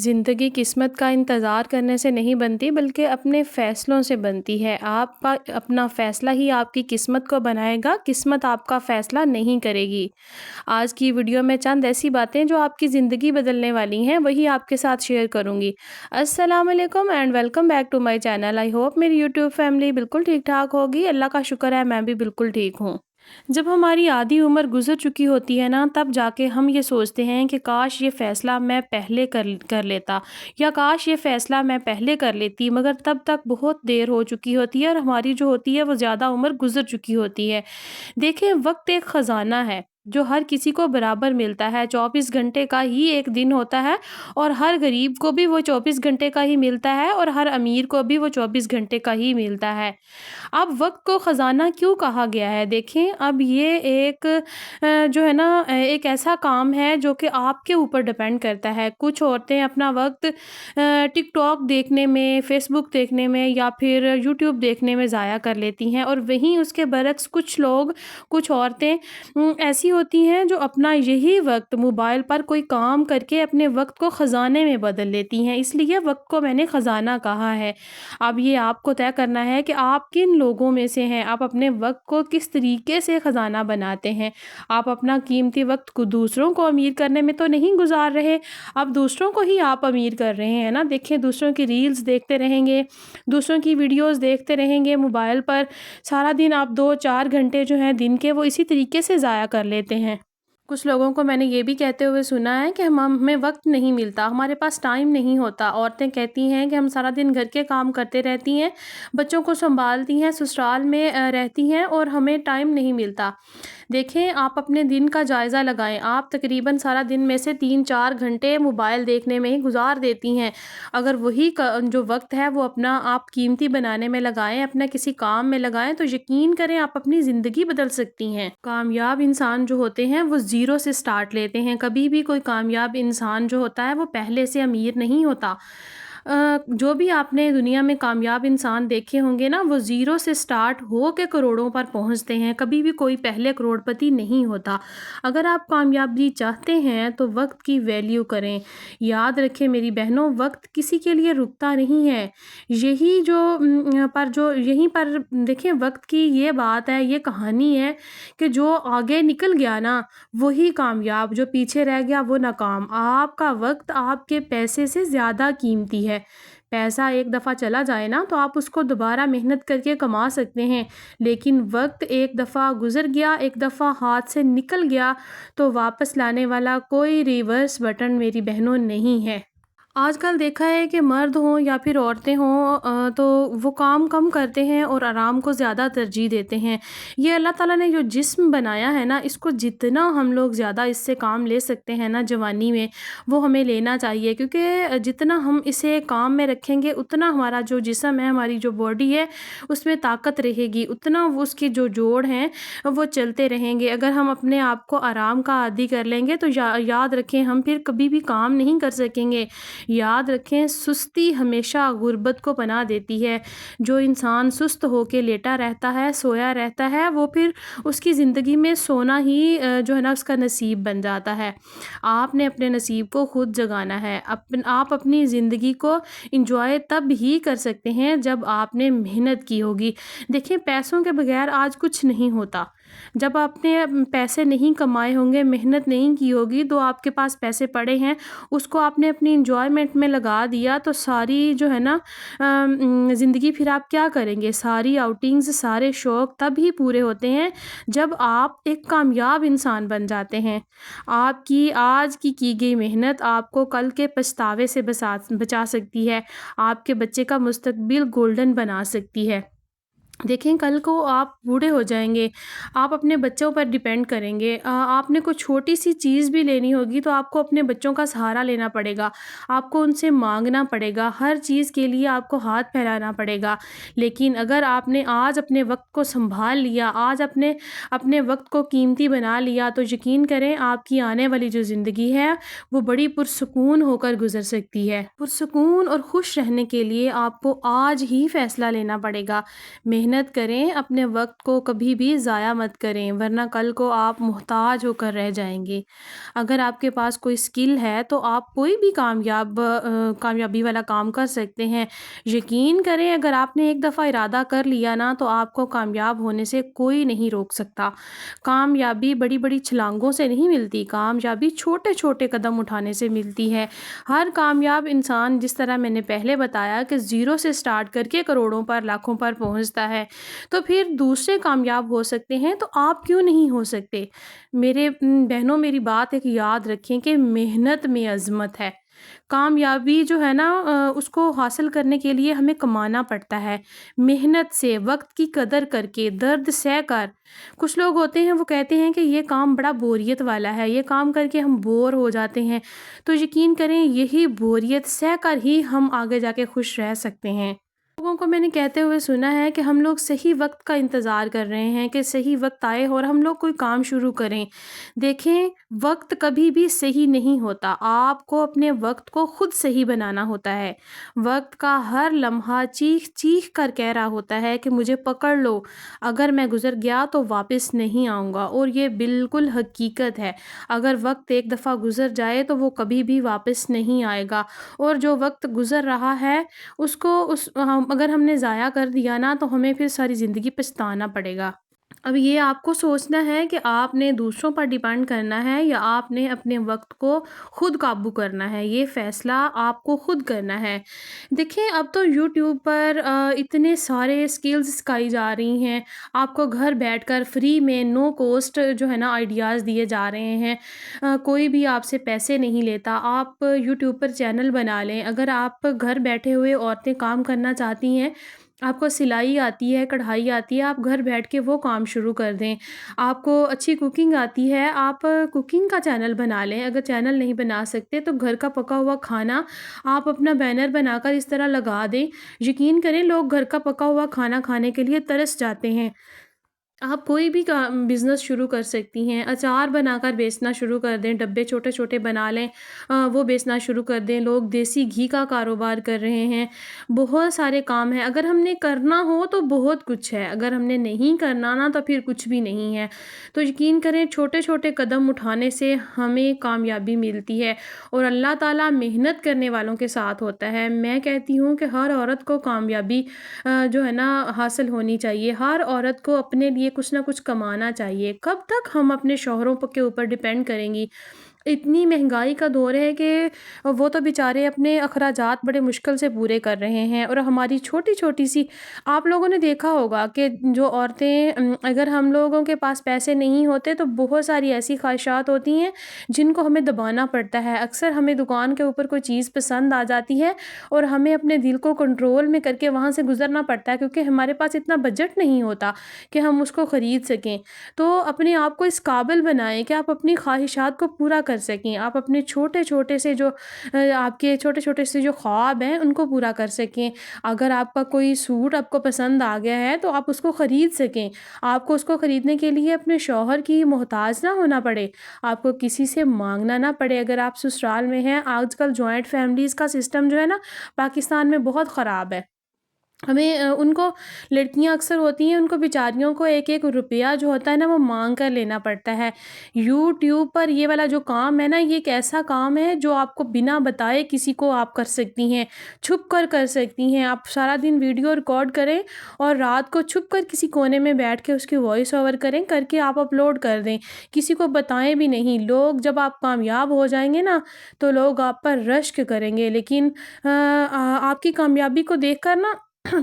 زندگی قسمت کا انتظار کرنے سے نہیں بنتی بلکہ اپنے فیصلوں سے بنتی ہے۔ آپ کا اپنا فیصلہ ہی آپ کی قسمت کو بنائے گا، قسمت آپ کا فیصلہ نہیں کرے گی۔ آج کی ویڈیو میں چند ایسی باتیں جو آپ کی زندگی بدلنے والی ہیں وہی آپ کے ساتھ شیئر کروں گی۔ السلام علیکم and welcome back to my channel. I hope میری یوٹیوب فیملی بالکل ٹھیک ٹھاک ہوگی۔ اللہ کا شکر ہے میں بھی بالکل ٹھیک ہوں۔ جب ہماری آدھی عمر گزر چکی ہوتی ہے نا، تب جا کے ہم یہ سوچتے ہیں کہ کاش یہ فیصلہ میں پہلے کر لیتا، یا کاش یہ فیصلہ میں پہلے کر لیتی، مگر تب تک بہت دیر ہو چکی ہوتی ہے اور ہماری جو ہوتی ہے وہ زیادہ عمر گزر چکی ہوتی ہے۔ دیکھیں، وقت ایک خزانہ ہے جو ہر کسی کو برابر ملتا ہے۔ 24 گھنٹے کا ہی ایک دن ہوتا ہے اور ہر غریب کو بھی وہ 24 گھنٹے کا ہی ملتا ہے اور ہر امیر کو بھی وہ 24 گھنٹے کا ہی ملتا ہے۔ اب وقت کو خزانہ کیوں کہا گیا ہے؟ دیکھیں، اب یہ ایک جو ہے نا ایک ایسا کام ہے جو کہ آپ کے اوپر ڈیپینڈ کرتا ہے۔ کچھ عورتیں اپنا وقت ٹک ٹاک دیکھنے میں، فیس بک دیکھنے میں یا پھر یوٹیوب دیکھنے میں ضائع کر لیتی ہیں، اور وہیں اس کے برعکس کچھ عورتیں ایسی ہوتی ہیں جو اپنا یہی وقت موبائل پر کوئی کام کر کے اپنے وقت کو خزانے میں بدل لیتی ہیں۔ اس لیے وقت کو میں نے خزانہ کہا ہے۔ اب یہ آپ کو طے کرنا ہے کہ آپ کن لوگوں میں سے ہیں، آپ اپنے وقت کو کس طریقے سے خزانہ بناتے ہیں۔ آپ اپنا قیمتی وقت کو دوسروں کو امیر کرنے میں تو نہیں گزار رہے، اب دوسروں کو ہی آپ امیر کر رہے ہیں نا۔ دیکھیں، دوسروں کی ریلز دیکھتے رہیں گے، دوسروں کی ویڈیوز دیکھتے رہیں گے موبائل پر، سارا دن آپ 2-4 گھنٹے جو ہیں دن کے وہ اسی طریقے سے ضائع کر لیتے ہیں۔ کچھ لوگوں کو میں نے یہ بھی کہتے ہوئے سنا ہے کہ ہمیں وقت نہیں ملتا، ہمارے پاس ٹائم نہیں ہوتا۔ عورتیں کہتی ہیں کہ ہم سارا دن گھر کے کام کرتے رہتی ہیں، بچوں کو سنبھالتی ہیں، سسرال میں رہتی ہیں اور ہمیں ٹائم نہیں ملتا۔ دیکھیں، آپ اپنے دن کا جائزہ لگائیں۔ آپ تقریباً سارا دن میں سے 3-4 گھنٹے موبائل دیکھنے میں ہی گزار دیتی ہیں۔ اگر وہی جو وقت ہے وہ اپنا آپ قیمتی بنانے میں لگائیں، اپنا کسی کام میں لگائیں، تو یقین کریں آپ اپنی زندگی بدل سکتی ہیں۔ کامیاب انسان جو ہوتے ہیں وہ زیرو سے سٹارٹ لیتے ہیں۔ کبھی بھی کوئی کامیاب انسان جو ہوتا ہے وہ پہلے سے امیر نہیں ہوتا۔ جو بھی آپ نے دنیا میں کامیاب انسان دیکھے ہوں گے نا، وہ زیرو سے سٹارٹ ہو کے کروڑوں پر پہنچتے ہیں۔ کبھی بھی کوئی پہلے کروڑ پتی نہیں ہوتا۔ اگر آپ کامیابی چاہتے ہیں تو وقت کی ویلیو کریں۔ یاد رکھیں میری بہنوں، وقت کسی کے لیے رکتا نہیں ہے۔ یہیں پر دیکھیں، وقت کی یہ بات ہے، یہ کہانی ہے کہ جو آگے نکل گیا نا وہی کامیاب، جو پیچھے رہ گیا وہ ناکام۔ آپ کا وقت آپ کے پیسے سے زیادہ قیمتی ہے۔ پیسہ ایک دفعہ چلا جائے نا تو آپ اس کو دوبارہ محنت کر کے کما سکتے ہیں، لیکن وقت ایک دفعہ گزر گیا، ایک دفعہ ہاتھ سے نکل گیا تو واپس لانے والا کوئی ریورس بٹن میری بہنوں نہیں ہے۔ آج کل دیکھا ہے کہ مرد ہوں یا پھر عورتیں ہوں تو وہ کام کم کرتے ہیں اور آرام کو زیادہ ترجیح دیتے ہیں۔ یہ اللہ تعالیٰ نے جو جسم بنایا ہے نا، اس کو جتنا ہم لوگ زیادہ اس سے کام لے سکتے ہیں نا جوانی میں، وہ ہمیں لینا چاہیے، کیونکہ جتنا ہم اسے کام میں رکھیں گے اتنا ہمارا جو جسم ہے، ہماری جو باڈی ہے، اس میں طاقت رہے گی، اتنا اس کے جو جوڑ ہیں وہ چلتے رہیں گے۔ اگر ہم اپنے آپ کو آرام کا عادی کر لیں گے تو یاد رکھیں ہم پھر کبھی بھی کام نہیں کر سکیں گے۔ یاد رکھیں، سستی ہمیشہ غربت کو پناہ دیتی ہے۔ جو انسان سست ہو کے لیٹا رہتا ہے، سویا رہتا ہے، وہ پھر اس کی زندگی میں سونا ہی جو ہے نا اس کا نصیب بن جاتا ہے۔ آپ نے اپنے نصیب کو خود جگانا ہے۔ آپ اپنی زندگی کو انجوائے تب ہی کر سکتے ہیں جب آپ نے محنت کی ہوگی۔ دیکھیں، پیسوں کے بغیر آج کچھ نہیں ہوتا۔ جب آپ نے پیسے نہیں کمائے ہوں گے، محنت نہیں کی ہوگی، تو آپ کے پاس پیسے پڑے ہیں، اس کو آپ نے اپنی انجوائمنٹ میں لگا دیا تو ساری جو ہے نا زندگی پھر آپ کیا کریں گے؟ ساری آؤٹنگز، سارے شوق تب ہی پورے ہوتے ہیں جب آپ ایک کامیاب انسان بن جاتے ہیں۔ آپ کی آج کی گئی محنت آپ کو کل کے پچھتاوے سے بچا سکتی ہے، آپ کے بچے کا مستقبل گولڈن بنا سکتی ہے۔ دیکھیں، کل کو آپ بوڑھے ہو جائیں گے، آپ اپنے بچوں پر ڈیپینڈ کریں گے، آپ نے کوئی چھوٹی سی چیز بھی لینی ہوگی تو آپ کو اپنے بچوں کا سہارا لینا پڑے گا، آپ کو ان سے مانگنا پڑے گا، ہر چیز کے لیے آپ کو ہاتھ پھیلانا پڑے گا۔ لیکن اگر آپ نے آج اپنے وقت کو سنبھال لیا، آج اپنے وقت کو قیمتی بنا لیا، تو یقین کریں آپ کی آنے والی جو زندگی ہے وہ بڑی پرسکون ہو کر گزر سکتی ہے۔ پرسکون اور خوش رہنے کے لیے آپ کو آج ہی فیصلہ لینا پڑے گا۔ محنت محنت کریں، اپنے وقت کو کبھی بھی ضائع مت کریں ورنہ کل کو آپ محتاج ہو کر رہ جائیں گے۔ اگر آپ کے پاس کوئی اسکل ہے تو آپ کوئی بھی کامیابی والا کام کر سکتے ہیں۔ یقین کریں اگر آپ نے ایک دفعہ ارادہ کر لیا نا تو آپ کو کامیاب ہونے سے کوئی نہیں روک سکتا۔ کامیابی بڑی بڑی چھلانگوں سے نہیں ملتی، کامیابی چھوٹے چھوٹے قدم اٹھانے سے ملتی ہے۔ ہر کامیاب انسان، جس طرح میں نے پہلے بتایا کہ زیرو سے سٹارٹ کر کے کروڑوں پر، لاکھوں پر پہنچتا ہے، تو پھر دوسرے کامیاب ہو سکتے ہیں تو آپ کیوں نہیں ہو سکتے؟ میرے بہنوں، میری بات ایک یاد رکھیں کہ محنت میں عظمت ہے۔ کامیابی جو ہے نا اس کو حاصل کرنے کے لیے ہمیں کمانا پڑتا ہے، محنت سے، وقت کی قدر کر کے، درد سہ کر۔ کچھ لوگ ہوتے ہیں وہ کہتے ہیں کہ یہ کام بڑا بوریت والا ہے، یہ کام کر کے ہم بور ہو جاتے ہیں، تو یقین کریں یہی بوریت سہ کر ہی ہم آگے جا کے خوش رہ سکتے ہیں۔ لوگوں کو میں نے کہتے ہوئے سنا ہے کہ ہم لوگ صحیح وقت کا انتظار کر رہے ہیں کہ صحیح وقت آئے اور ہم لوگ کوئی کام شروع کریں۔ دیکھیں، وقت کبھی بھی صحیح نہیں ہوتا، آپ کو اپنے وقت کو خود صحیح بنانا ہوتا ہے۔ وقت کا ہر لمحہ چیخ چیخ کر کہہ رہا ہوتا ہے کہ مجھے پکڑ لو، اگر میں گزر گیا تو واپس نہیں آؤں گا، اور یہ بالکل حقیقت ہے۔ اگر وقت ایک دفعہ گزر جائے تو وہ کبھی بھی واپس نہیں آئے گا، اور جو وقت گزر رہا ہے اس کو اگر ہم نے ضائع کر دیا نا تو ہمیں پھر ساری زندگی پچھتانا پڑے گا۔ اب یہ آپ کو سوچنا ہے کہ آپ نے دوسروں پر ڈیپینڈ کرنا ہے یا آپ نے اپنے وقت کو خود قابو کرنا ہے، یہ فیصلہ آپ کو خود کرنا ہے۔ دیکھیں، اب تو یوٹیوب پر اتنے سارے سکلز سکھائی جا رہی ہیں، آپ کو گھر بیٹھ کر فری میں نو کوسٹ جو ہے نا آئیڈیاز دیے جا رہے ہیں۔ کوئی بھی آپ سے پیسے نہیں لیتا، آپ یوٹیوب پر چینل بنا لیں۔ اگر آپ گھر بیٹھے ہوئے عورتیں کام کرنا چاہتی ہیں، آپ کو سلائی آتی ہے، کڑھائی آتی ہے، آپ گھر بیٹھ کے وہ کام شروع کر دیں۔ آپ کو اچھی کوکنگ آتی ہے، آپ کوکنگ کا چینل بنا لیں۔ اگر چینل نہیں بنا سکتے تو گھر کا پکا ہوا کھانا آپ اپنا بینر بنا کر اس طرح لگا دیں، یقین کریں لوگ گھر کا پکا ہوا کھانا کھانے کے لیے ترس جاتے ہیں۔ آپ کوئی بھی بزنس شروع کر سکتی ہیں، اچار بنا کر بیچنا شروع کر دیں، ڈبے چھوٹے چھوٹے بنا لیں، وہ بیچنا شروع کر دیں۔ لوگ دیسی گھی کا کاروبار کر رہے ہیں، بہت سارے کام ہیں۔ اگر ہم نے کرنا ہو تو بہت کچھ ہے، اگر ہم نے نہیں کرنا نا تو پھر کچھ بھی نہیں ہے۔ تو یقین کریں چھوٹے چھوٹے قدم اٹھانے سے ہمیں کامیابی ملتی ہے، اور اللہ تعالیٰ محنت کرنے والوں کے ساتھ ہوتا ہے۔ میں کہتی ہوں کہ ہر عورت کو کامیابی جو ہے نا حاصل ہونی چاہیے، ہر عورت کو اپنے لیے کچھ نہ کچھ کمانا چاہیے۔ کب تک ہم اپنے شوہروں کے اوپر ڈیپینڈ کریں گی؟ اتنی مہنگائی کا دور ہے کہ وہ تو بیچارے اپنے اخراجات بڑے مشکل سے پورے کر رہے ہیں، اور ہماری چھوٹی چھوٹی سی، آپ لوگوں نے دیکھا ہوگا کہ جو عورتیں، اگر ہم لوگوں کے پاس پیسے نہیں ہوتے تو بہت ساری ایسی خواہشات ہوتی ہیں جن کو ہمیں دبانا پڑتا ہے۔ اکثر ہمیں دکان کے اوپر کوئی چیز پسند آ جاتی ہے اور ہمیں اپنے دل کو کنٹرول میں کر کے وہاں سے گزرنا پڑتا ہے، کیونکہ ہمارے پاس اتنا بجٹ نہیں ہوتا کہ ہم اس کو خرید سکیں۔ تو اپنے آپ کو اس قابل بنائیں کہ آپ اپنی خواہشات کو پورا کر سکیں، آپ اپنے چھوٹے چھوٹے سے جو آپ کے چھوٹے چھوٹے سے جو خواب ہیں ان کو پورا کر سکیں۔ اگر آپ کا کوئی سوٹ آپ کو پسند آ گیا ہے تو آپ اس کو خرید سکیں، آپ کو اس کو خریدنے کے لیے اپنے شوہر کی محتاج نہ ہونا پڑے، آپ کو کسی سے مانگنا نہ پڑے۔ اگر آپ سسرال میں ہیں، آج کل جوائنٹ فیملیز کا سسٹم جو ہے نا پاکستان میں بہت خراب ہے۔ ہمیں ان کو، لڑکیاں اکثر ہوتی ہیں، ان کو بیچاریوں کو ایک ایک روپیہ جو ہوتا ہے نا وہ مانگ کر لینا پڑتا ہے۔ یوٹیوب پر یہ والا جو کام ہے نا، یہ ایک ایسا کام ہے جو آپ کو بنا بتائے کسی کو آپ کر سکتی ہیں، چھپ کر سکتی ہیں۔ آپ سارا دن ویڈیو ریکارڈ کریں اور رات کو چھپ کر کسی کونے میں بیٹھ کے اس کی وائس اوور کریں، کر کے آپ اپلوڈ کر دیں، کسی کو بتائیں بھی نہیں۔ لوگ جب آپ کامیاب ہو جائیں گے نا تو لوگ آپ پر رشک کریں گے، لیکن آپ کی کامیابی کو دیکھ کر نا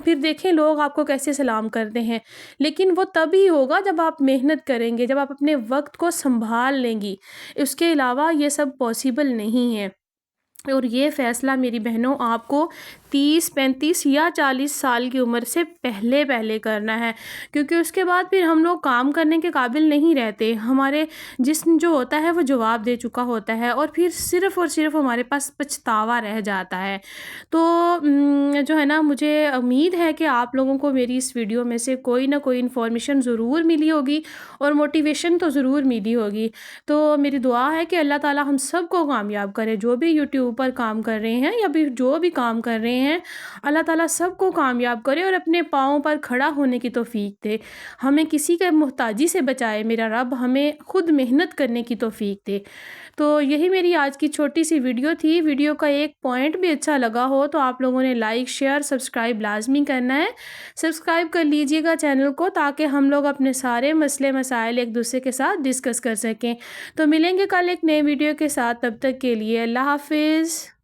پھر دیکھیں لوگ آپ کو کیسے سلام کرتے ہیں، لیکن وہ تب ہی ہوگا جب آپ محنت کریں گے، جب آپ اپنے وقت کو سنبھال لیں گی۔ اس کے علاوہ یہ سب پاسبل نہیں ہے۔ اور یہ فیصلہ میری بہنوں آپ کو 30، 35 یا 40 سال کی عمر سے پہلے کرنا ہے، کیونکہ اس کے بعد پھر ہم لوگ کام کرنے کے قابل نہیں رہتے، ہمارے جسم جو ہوتا ہے وہ جواب دے چکا ہوتا ہے، اور پھر صرف اور صرف ہمارے پاس پچھتاوا رہ جاتا ہے۔ تو جو ہے نا، مجھے امید ہے کہ آپ لوگوں کو میری اس ویڈیو میں سے کوئی نہ کوئی انفارمیشن ضرور ملی ہوگی اور موٹیویشن تو ضرور ملی ہوگی۔ تو میری دعا ہے کہ اللہ تعالیٰ ہم سب کو کامیاب کرے، جو بھی یوٹیوب اوپر کام کر رہے ہیں یا بھی جو بھی کام کر رہے ہیں، اللہ تعالیٰ سب کو کامیاب کرے اور اپنے پاؤں پر کھڑا ہونے کی توفیق دے، ہمیں کسی کے محتاجی سے بچائے میرا رب، ہمیں خود محنت کرنے کی توفیق دے۔ تو یہی میری آج کی چھوٹی سی ویڈیو تھی۔ ویڈیو کا ایک پوائنٹ بھی اچھا لگا ہو تو آپ لوگوں نے لائک، شیئر، سبسکرائب لازمی کرنا ہے۔ سبسکرائب کر لیجئے گا چینل کو، تاکہ ہم لوگ اپنے سارے مسئلے مسائل ایک دوسرے کے ساتھ ڈسکس کر سکیں۔ تو ملیں گے کل ایک نئے ویڈیو کے ساتھ، تب تک کے لیے اللہ حافظ۔